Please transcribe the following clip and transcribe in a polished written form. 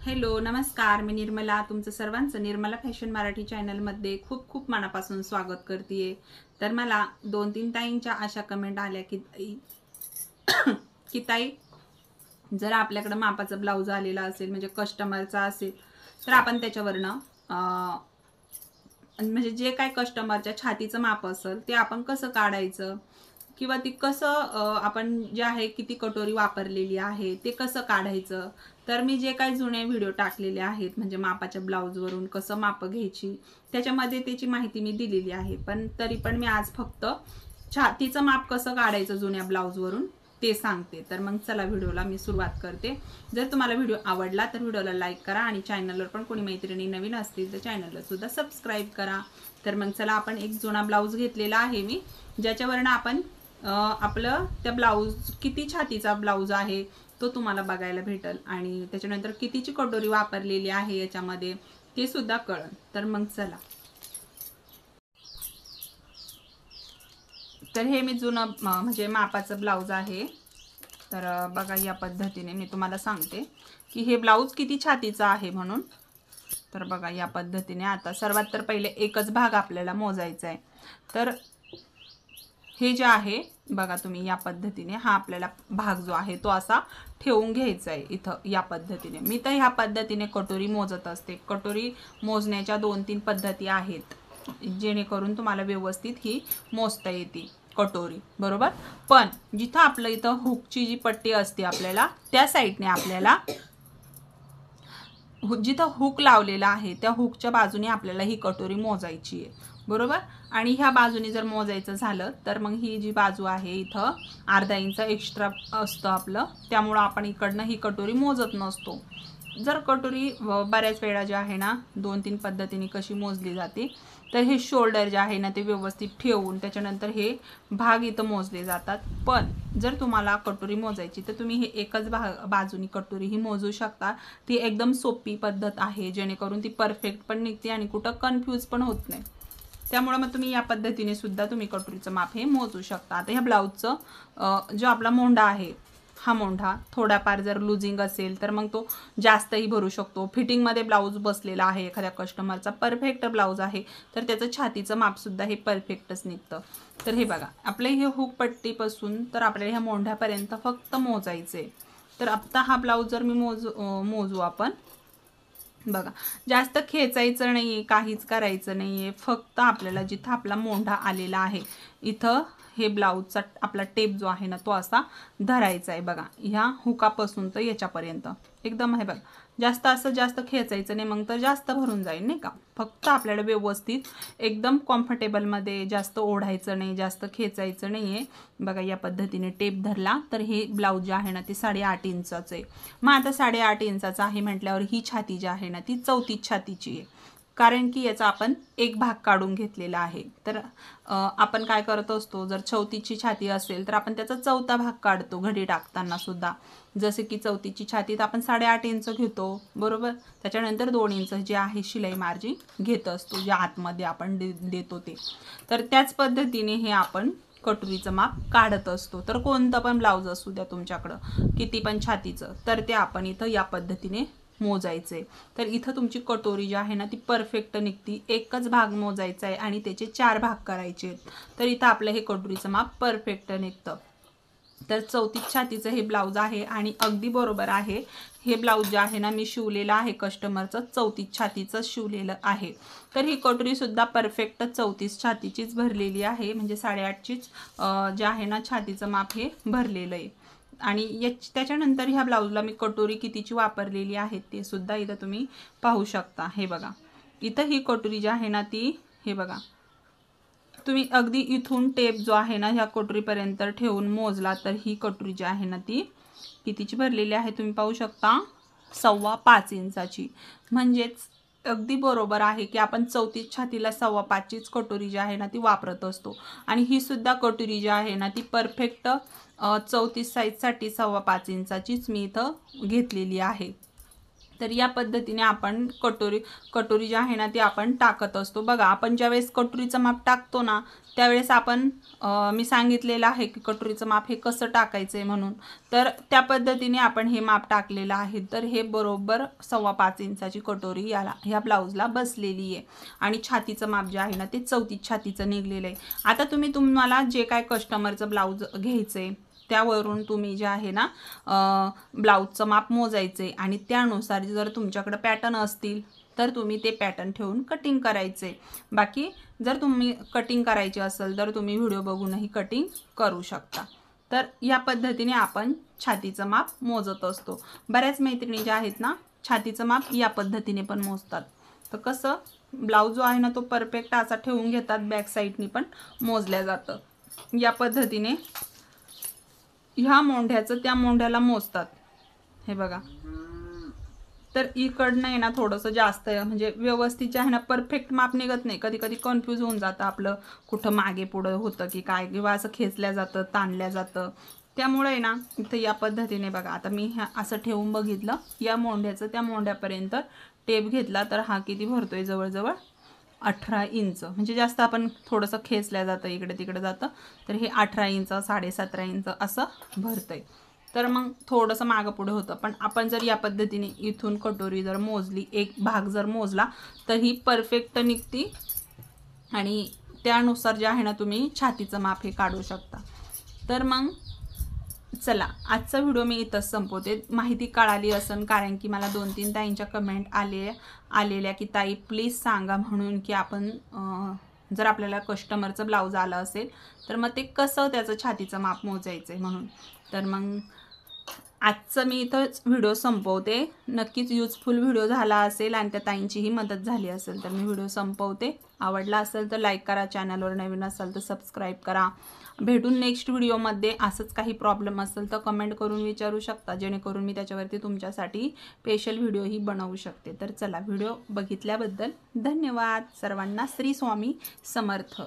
Hello नमस्कार, मी निर्मला तुमचं सर्वांचं निर्मला फॅशन मराठी चॅनलमध्ये खूप खूप मनापासून स्वागत करते। तर मला 2-3 ताईंच्या अशा कमेंट आल्या की ताई जर आपल्याकडे मापाचा ब्लाउज आलेला असेल म्हणजे कस्टमरचा असेल तर आपण त्याच्यावरनं म्हणजे जे काय कस्टमरच्या छातीचं माप असेल ते आपण कसं काढायचं किंवा ती कसं आपण जे आहे किती कटोरी वापरलेली आहे ते कसं काढायचं। तर मी जे काही जुने व्हिडिओ टाकलेले आहेत म्हणजे मापाच्या ब्लाउजवरून कसं माप घ्यायची त्याच्यामध्ये त्याची माहिती मी दिलेली आहे, पण तरी पण मी आज फक्त छातीचं माप कसं काढायचं जुन्या ब्लाउजवरून ते सांगते। तर मग चला व्हिडिओला मी सुरुवात करते। जर तुम्हाला व्हिडिओ आवडला तर व्हिडिओला लाईक करा आणि चॅनलवर पण कोणी मैत्रिणी नवीन असतील तर चॅनलला सुद्धा सबस्क्राईब करा। तर मग चला आपण एक जुना ब्लाउज घेतलेला आहे मी ज्याच्यावरून आपण आपलं त्या ब्लाउज किती छातीचा ब्लाउज आहे तो तुम्हाला बघायला भेटेल आणि त्याच्यानंतर कितीची कटोरी वापरलेली आहे याच्यामध्ये ते सुद्धा कळेल। तर मग चला, तर हे मी जुनं म्हणजे मापाचं ब्लाउज आहे। तर बघा या पद्धतीने मी तुम्हाला सांगते की हे ब्लाउज किती छातीचा आहे म्हणून। तर बघा या पद्धतीने आता सर्वात तर पहिले एकच भाग आपल्याला मोजायचा आहे। तर हे जे आहे बघा तुम्ही या पद्धतीने हा आपल्याला भाग जो आहे तो असा ठेवून घ्यायचा आहे इथं या पद्धतीने। मी तर ह्या पद्धतीने कटोरी मोजत असते। कटोरी मोजण्याच्या 2-3 पद्धती आहेत जेणेकरून तुम्हाला व्यवस्थित ही मोजता येते कटोरी, बरोबर। पण जिथं आपलं इथं हुकची जी पट्टी असते आपल्याला त्या साईडने आपल्याला जिथं हुक लावलेला आहे त्या हुकच्या बाजूने आपल्याला ही कटोरी मोजायची आहे, बरोबर। आणि ह्या बाजूने जर मोजायचं झालं तर मग ही जी बाजू आहे इथं अर्धा इंच एक्स्ट्रा असतं आपलं, त्यामुळं आपण इकडनं ही कटोरी मोजत नसतो। जर कटोरी बऱ्याच वेळा जे आहे ना 2-3 पद्धतीने कशी मोजली जाते तर हे शोल्डर जे आहे ना ते व्यवस्थित ठेवून त्याच्यानंतर हे भाग इथं मोजले जातात। पण जर तुम्हाला कटोरी मोजायची तर तुम्ही हे एकच बाजूनी कटोरी ही मोजू शकता। ती एकदम सोपी पद्धत आहे जेणेकरून ती परफेक्ट पण निघते आणि कुठं कन्फ्यूज पण होत नाही। त्यामुळे मग तुम्ही या पद्धतीने सुद्धा तुम्ही कटोरीचं माप हे मोजू शकता। आता ह्या ब्लाउजचं जो आपला मोंढा आहे हा मोंढा थोडाफार जर लुजिंग असेल तर मग तो जास्तही भरू शकतो। फिटिंगमध्ये ब्लाउज बसलेला आहे एखाद्या कस्टमरचा परफेक्ट ब्लाउज आहे तर त्याचं छातीचं मापसुद्धा हे परफेक्टच निघतं। तर हे बघा आपले हे हुक पट्टीपासून तर आपल्याला ह्या मोंढ्यापर्यंत फक्त मोजायचे। तर आत्ता हा ब्लाउज जर मी मोजू आपण बघा जास्त खेचायचं नाहीये, काहीच करायचं नाहीये, फक्त आपल्याला जिथं आपला मोंढा आलेला आहे इथं हे ब्लाउजचा आपला टेप जो आहे ना तो असा धरायचा आहे। बघा ह्या हुकापासून तर याच्यापर्यंत एकदम आहे बघा, जास्त खेचायचं नाही, मग तर जास्त भरून जाईल नाही का। फक्त आपल्याला व्यवस्थित एकदम कम्फर्टेबलमध्ये जास्त ओढायचं नाही, जास्त खेचायचं नाहीये। बघा या पद्धतीने टेप धरला तर हे ब्लाउज जे आहे ना ते 8.5 इंचाचं आहे। मग आता 8.5 इंचाचं आहे म्हटल्यावर ही छाती जी आहे ना ती 34 छातीची आहे, कारण की याचा आपण एक भाग काढून घेतलेला आहे। तर आपण काय करत असतो जर 34ची छाती असेल तर आपण त्याचा चौथा भाग काढतो घडी टाकताना सुद्धा। जसे की 34ची छातीत आपण 8.5 इंच घेतो, बरोबर। त्याच्यानंतर 2 इंच जे आहे शिलाई मार्जिन घेत असतो जे आतमध्ये आपण देतो ते। तर त्याच पद्धतीने हे आपण कटोरीचं माप काढत असतो। तर कोणतं पण ब्लाउज असू द्या तुमच्याकडं किती पण छातीचं तर ते आपण इथं या पद्धतीने मोजायचे। तर इथं तुमची कटोरी जी आहे ना ती परफेक्ट निघती। एकच भाग मोजायचा आहे आणि त्याचे 4 भाग करायचे, तर इथं आपलं हे कटोरीचं माप परफेक्ट निघतं। तर 34 छातीचं हे ब्लाउज आहे आणि अगदी बरोबर आहे। हे ब्लाउज जे आहे ना मी शिवलेलं आहे कस्टमरचं 34 छातीचं शिवलेलं आहे। तर ही कटोरी सुद्धा परफेक्ट 34 छातीचीच भरलेली आहे, म्हणजे 8.5चीच जे आहे ना छातीचं माप हे भरलेलं आहे। आणि त्याच्यानंतर ह्या ब्लाउजला मी कटोरी कितीची वापरलेली आहे ते सुद्धा इथं तुम्ही पाहू शकता। हे बघा इथं ही कटोरी जी आहे ना ती हे बघा तुम्ही अगदी इथून टेप जो आहे ना ह्या कटोरीपर्यंत ठेवून मोजला तर ही कटोरी जी आहे ना ती कितीची भरलेली आहे तुम्ही पाहू शकता 5.25 इंचाची। म्हणजेच अगदी बरोबर आहे की आपण 34 छातीला 5.25चीच कटोरी जी आहे ना ती वापरत असतो। आणि ही सुद्धा कटोरी जी आहे ना ती परफेक्ट 34 साईजसाठी 5.25 इंचाचीच मी इथं घेतलेली आहे। तर या पद्धतीने आपण कटोरी जी आहे ना ती आपण टाकत असतो। बघा आपण ज्यावेळेस कटोरीचं माप टाकतो ना त्यावेळेस आपण मी सांगितलेलं आहे की कटोरीचं माप हे कसं टाकायचं आहे म्हणून, तर त्या पद्धतीने आपण हे माप टाकलेलं आहे। तर हे बरोबर 5.25 इंचाची कटोरी ह्या ब्लाऊजला बसलेली आहे आणि छातीचं माप जे आहे ना ते 34 छातीचं निघलेलं आहे। आता तुम्हाला जे काय कस्टमरचं ब्लाऊज घ्यायचंय त्यावरून तुम्ही जे आहे ना ब्लाऊजचं माप मोजायचे आणि त्यानुसार जर तुमच्याकडे पॅटर्न असतील तर तुम्ही ते पॅटर्न ठेवून कटिंग करायचे। बाकी जर तुम्ही कटिंग करायची असेल तर तुम्ही व्हिडिओ बघूनही कटिंग करू शकता। तर या पद्धतीने आपण छातीचं माप मोजत असतो। बऱ्याच मैत्रिणी ज्या आहेत ना छातीचं माप या पद्धतीने पण मोजतात। तर कसं ब्लाऊज जो आहे ना तो परफेक्ट असा ठेवून घेतात, बॅक साईडनी पण मोजल्या जातं। या पद्धतीने ह्या मोंढ्याचं त्या मोंढ्याला मोजतात। हे बघा, तर इकडनं आहे ना थोडंसं जास्त म्हणजे व्यवस्थित जे आहे ना परफेक्ट माप निघत नाही, कधी कधी कन्फ्यूज होऊन जातं आपलं, कुठं मागे पुढं होतं की काय, किंवा असं खेचल्या जातं ताणल्या जातं। त्यामुळे आहे ना इथं या पद्धतीने बघा, आता मी असं ठेवून बघितलं, या मोंढ्याचं त्या मोंढ्यापर्यंत टेप घेतला तर हा किती भरतोय, जवळजवळ 18 इंच, म्हणजे जास्त आपण थोडंसं खेचल्या जातं, इकडे तिकडे जातं, तर हे 18 इंच 17.5 इंच असं भरतंय। तर मग थोडंसं मागं पुढे होतं, पण आपण जर या पद्धतीने इथून कटोरी जर मोजली, एक भाग जर मोजला तर ही परफेक्ट निघती आणि त्यानुसार जे आहे ना तुम्ही छातीचं माप हे काढू शकता। तर मग चला आजचा व्हिडिओ मी इथंच संपवते। माहिती कळाली असेल, कारण की मला 2-3 ताईंच्या कमेंट आलेल्या की ताई प्लीज सांगा म्हणून की आपण जर आपल्याला कस्टमरचं ब्लाऊज आलं असेल तर मग ते कसं त्याचं छातीचं माप मोजायचं आहे म्हणून। तर मग आजचं मी इथंच व्हिडिओ संपवते। नक्कीच युजफुल व्हिडिओ झाला असेल आणि त्या ताईंचीही मदत झाली असेल तर मी व्हिडिओ संपवते। आवडला असेल तर लाईक करा, चॅनलवर नवीन असाल तर सबस्क्राईब करा। भेटून नेक्स्ट व्हिडिओमध्ये। असंच काही प्रॉब्लेम असेल तर कमेंट करून विचारू शकता, जेणेकरून मी त्याच्यावरती तुमच्यासाठी स्पेशल व्हिडिओही बनवू शकते। तर चला, व्हिडिओ बघितल्याबद्दल धन्यवाद। सर्वांना श्री स्वामी समर्थ।